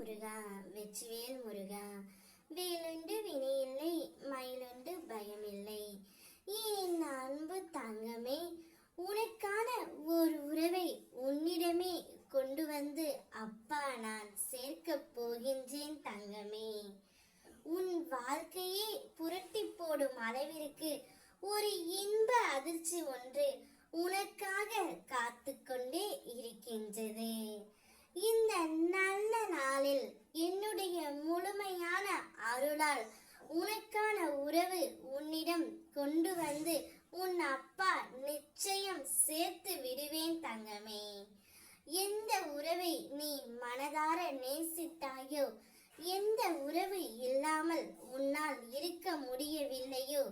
முருகா வெற்றிவேல் முருகா வேலுண்டு வினையில்லை மயிலுண்டு பயமில்லை. என் அன்பு தங்கமே, உனக்கான ஒரு உறவை உன்னிடமே கொண்டு வந்து அப்பா நான் சேர்க்கப் போகின்றேன் தங்கமே. உன் வாழ்க்கையே புரட்டி போடும் அளவிற்கு ஒரு இன்ப அதிர்ச்சி ஒன்று உனக்காக காத்து கொண்டே இருக்கின்றது. இந்த நல்ல நாளில் என்னுடைய முழுமையான அருளால் உனக்கான உறவு உன்னிடம் கொண்டு வந்து உன் அப்பா நிச்சயம் சேர்த்து விடுவேன் தங்கமே. எந்த உறவை நீ மனதார நேசித்தாயோ, எந்த உறவு இல்லாமல் உன்னால் இருக்க முடியவில்லையோ,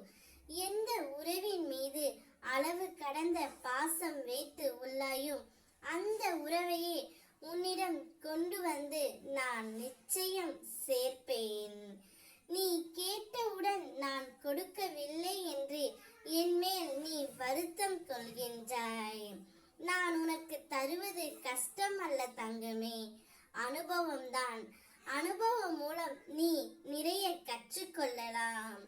எந்த உறவின் மீது அளவு கடந்த பாசம் வைத்து உள்ளாயோ, அந்த உறவையே உன்னிடம் கொண்டு வந்து நான் நிச்சயம் சேர்ப்பேன். நீ கேட்டவுடன் நான் கொடுக்கவில்லை என்று என் மேல் நீ வருத்தம் கொள்கின்றாய். நான் உனக்கு தருவது கஷ்டம் அல்ல தங்கமே, அனுபவம்தான். அனுபவம் மூலம் நீ நிறைய கற்றுக்கொள்ளலாம்.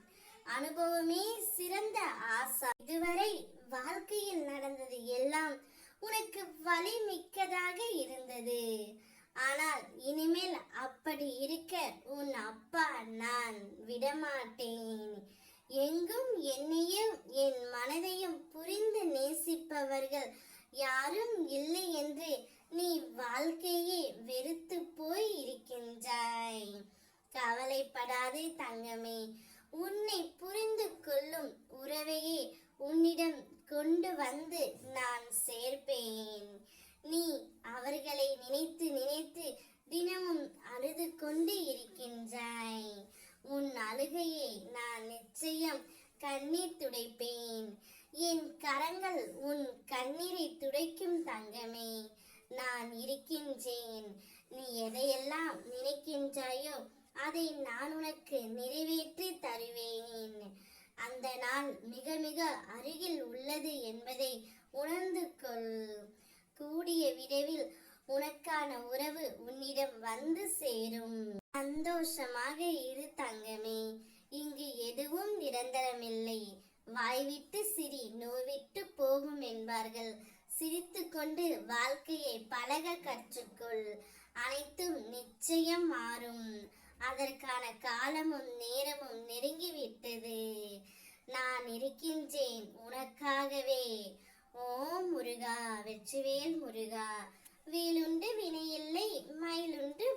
அனுபவமே சிறந்த ஆசா. இதுவரை வாழ்க்கையில் நடந்தது எல்லாம் உனக்கு வலி மிக்கதாக இருந்தது. ஆனால் இனிமேல் அப்படி இருக்க உன் அப்பா நான் விடமாட்டேன். எங்கும் என்னையும் என் மனதையும் புரிந்து நேசிப்பவர்கள் யாரும் இல்லை என்று நீ வாழ்க்கையே வெறுத்து போய் இருக்கின்றாய். கவலைப்படாதே தங்கமே, உன்னை புரிந்து கொள்ளும் உறவையே உன்னிடம் கொண்டு வந்து நான் சேர்ப்பேன். நீ அவர்களை நினைத்து நினைத்து தினமும் அழுது கொண்டு இருக்கின்றாய். உன் அழுகையை நான் நிச்சயம் கண்ணீர் துடைப்பேன். என் கரங்கள் உன் கண்ணீரை துடைக்கும் தங்கமே. நான் இருக்கின்றேன். நீ எதையெல்லாம் நினைக்கின்றாயோ அதை நான் உனக்கு நிறைவேற்றி தருவேன். அந்த நாள் மிக மிக அருகில் உள்ளது என்பதை உணர்ந்து கொள். கூடிய விரைவில் உனக்கான உறவு உன்னிடம் வந்து சேரும். சந்தோஷமாக இரு தங்கமே. இங்கு எதுவும் நிரந்தரமில்லை. வாய்விட்டு சிரி, நோய்விட்டு போகும் என்பார்கள். சிரித்து கொண்டு வாழ்க்கையை பழக கற்றுக்கொள். அனைத்தும் நிச்சயம் மாறும். அதற்கான காலமும் நேரமும் நெருங்கிவிட்டது. நான் இருக்கின்றேன் உனக்காகவே. ஓம் முருகா வெற்றிவேல் முருகா. வேலுண்டு வினையில்லை மயிலுண்டு